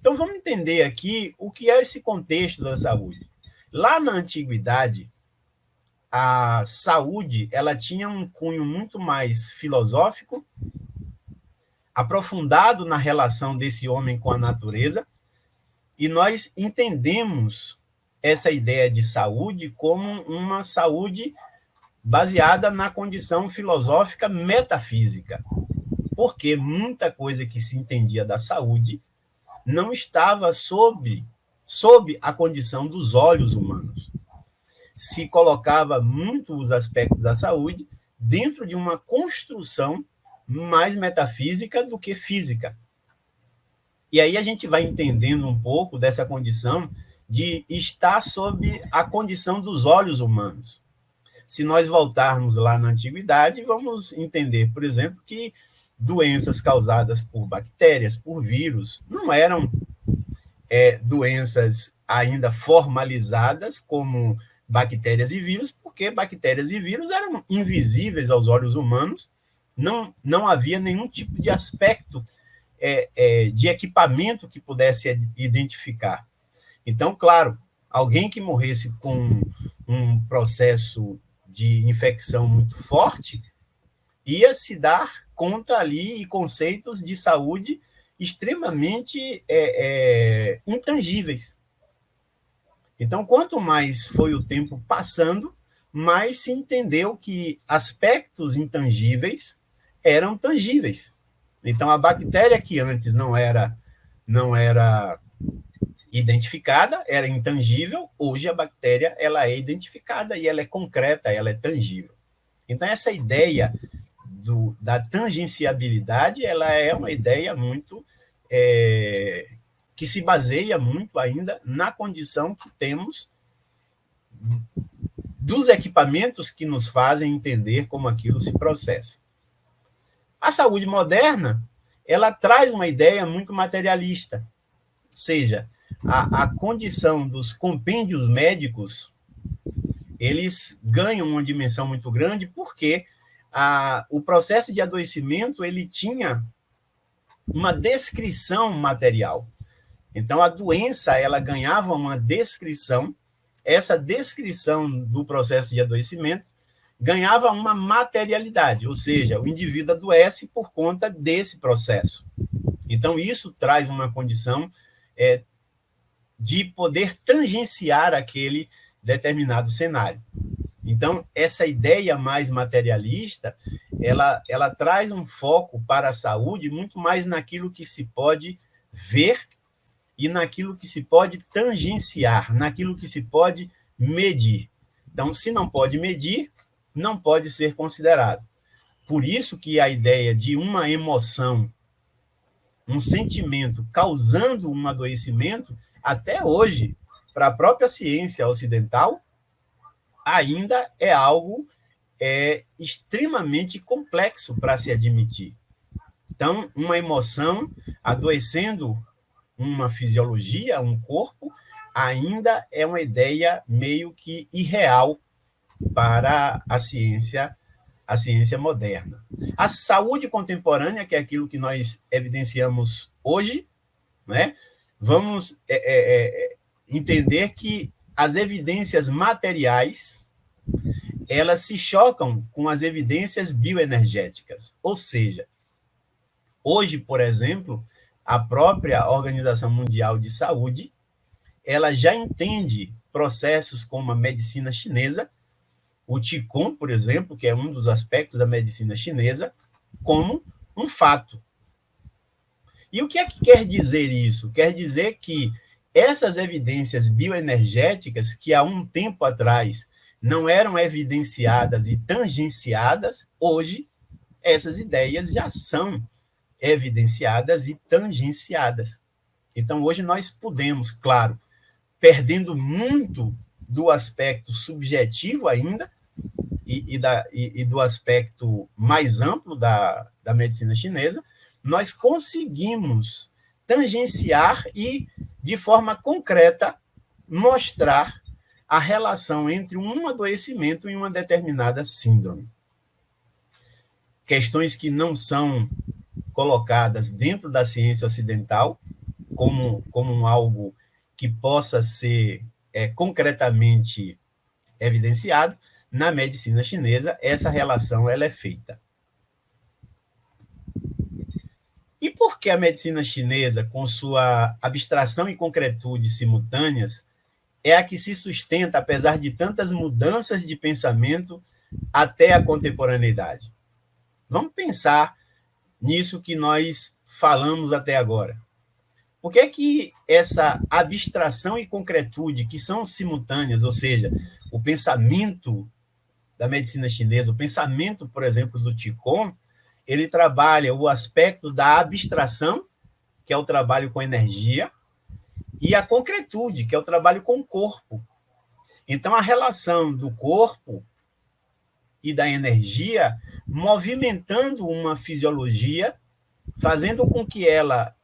Então, vamos entender aqui o que é esse contexto da saúde. Lá na antiguidade, a saúde ela tinha um cunho muito mais filosófico, aprofundado na relação desse homem com a natureza, e nós entendemos essa ideia de saúde como uma saúde baseada na condição filosófica metafísica, porque muita coisa que se entendia da saúde não estava sob a condição dos olhos humanos. Se colocava muito os aspectos da saúde dentro de uma construção mais metafísica do que física. E aí a gente vai entendendo um pouco dessa condição de estar sob a condição dos olhos humanos. Se nós voltarmos lá na antiguidade, vamos entender, por exemplo, que doenças causadas por bactérias, por vírus, não eram doenças ainda formalizadas como bactérias e vírus, porque bactérias e vírus eram invisíveis aos olhos humanos, não havia nenhum tipo de aspecto de equipamento que pudesse identificar. Então, claro, alguém que morresse com um processo de infecção muito forte ia se dar conta ali e conceitos de saúde extremamente intangíveis. Então, quanto mais foi o tempo passando, mais se entendeu que aspectos intangíveis eram tangíveis. Então, a bactéria que antes não era identificada, era intangível, hoje a bactéria ela é identificada e ela é concreta, ela é tangível. Então, essa ideia da tangenciabilidade, ela é uma ideia muito que se baseia muito ainda na condição que temos dos equipamentos que nos fazem entender como aquilo se processa. A saúde moderna, ela traz uma ideia muito materialista, ou seja, a condição dos compêndios médicos, eles ganham uma dimensão muito grande porque o processo de adoecimento ele tinha uma descrição material. Então, a doença ela ganhava uma descrição, essa descrição do processo de adoecimento ganhava uma materialidade, ou seja, o indivíduo adoece por conta desse processo. Então, isso traz uma condição de poder tangenciar aquele determinado cenário. Então, essa ideia mais materialista, ela traz um foco para a saúde muito mais naquilo que se pode ver e naquilo que se pode tangenciar, naquilo que se pode medir. Então, se não pode medir, não pode ser considerado. Por isso que a ideia de uma emoção, um sentimento causando um adoecimento, até hoje, para a própria ciência ocidental, ainda é algo extremamente complexo para se admitir. Então, uma emoção adoecendo uma fisiologia, um corpo, ainda é uma ideia meio que irreal para a ciência moderna. A saúde contemporânea, que é aquilo que nós evidenciamos hoje, né? Vamos entender que as evidências materiais elas se chocam com as evidências bioenergéticas. Ou seja, hoje, por exemplo, a própria Organização Mundial de Saúde ela já entende processos como a medicina chinesa, o Qigong, por exemplo, que é um dos aspectos da medicina chinesa, como um fato. E o que é que quer dizer isso? Quer dizer que essas evidências bioenergéticas, que há um tempo atrás não eram evidenciadas e tangenciadas, hoje essas ideias já são evidenciadas e tangenciadas. Então, hoje nós podemos, claro, perdendo muito do aspecto subjetivo ainda e do aspecto mais amplo da medicina chinesa, nós conseguimos tangenciar e, de forma concreta, mostrar a relação entre um adoecimento e uma determinada síndrome. Questões que não são colocadas dentro da ciência ocidental, como algo que possa ser concretamente evidenciado, na medicina chinesa, essa relação ela é feita. E por que a medicina chinesa, com sua abstração e concretude simultâneas, é a que se sustenta, apesar de tantas mudanças de pensamento, até a contemporaneidade? Vamos pensar nisso que nós falamos até agora. Por que é que essa abstração e concretude, que são simultâneas, ou seja, o pensamento da medicina chinesa, o pensamento, por exemplo, do Qigong, ele trabalha o aspecto da abstração, que é o trabalho com energia, e a concretude, que é o trabalho com o corpo. Então, a relação do corpo e da energia movimentando uma fisiologia, fazendo com que ela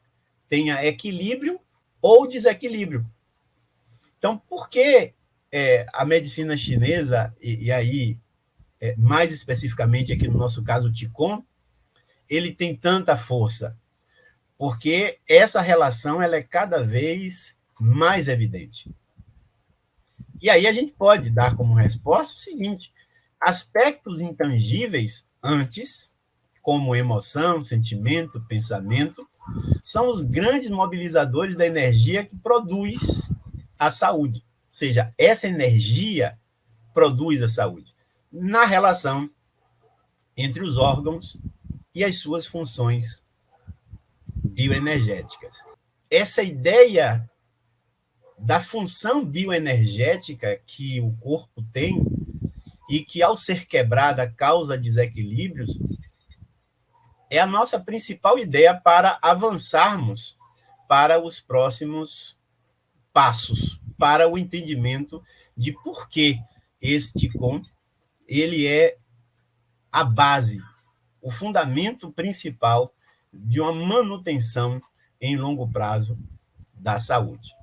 tenha equilíbrio ou desequilíbrio. Então, por que a medicina chinesa, e aí, mais especificamente aqui no nosso caso, o Qigong, ele tem tanta força? Porque essa relação ela é cada vez mais evidente. E aí a gente pode dar como resposta o seguinte: aspectos intangíveis antes, como emoção, sentimento, pensamento, são os grandes mobilizadores da energia que produz a saúde. Ou seja, essa energia produz a saúde na relação entre os órgãos e as suas funções bioenergéticas. Essa ideia da função bioenergética que o corpo tem e que, ao ser quebrada, causa desequilíbrios, é a nossa principal ideia para avançarmos para os próximos passos, para o entendimento de por que este Qigong ele é a base, o fundamento principal de uma manutenção em longo prazo da saúde.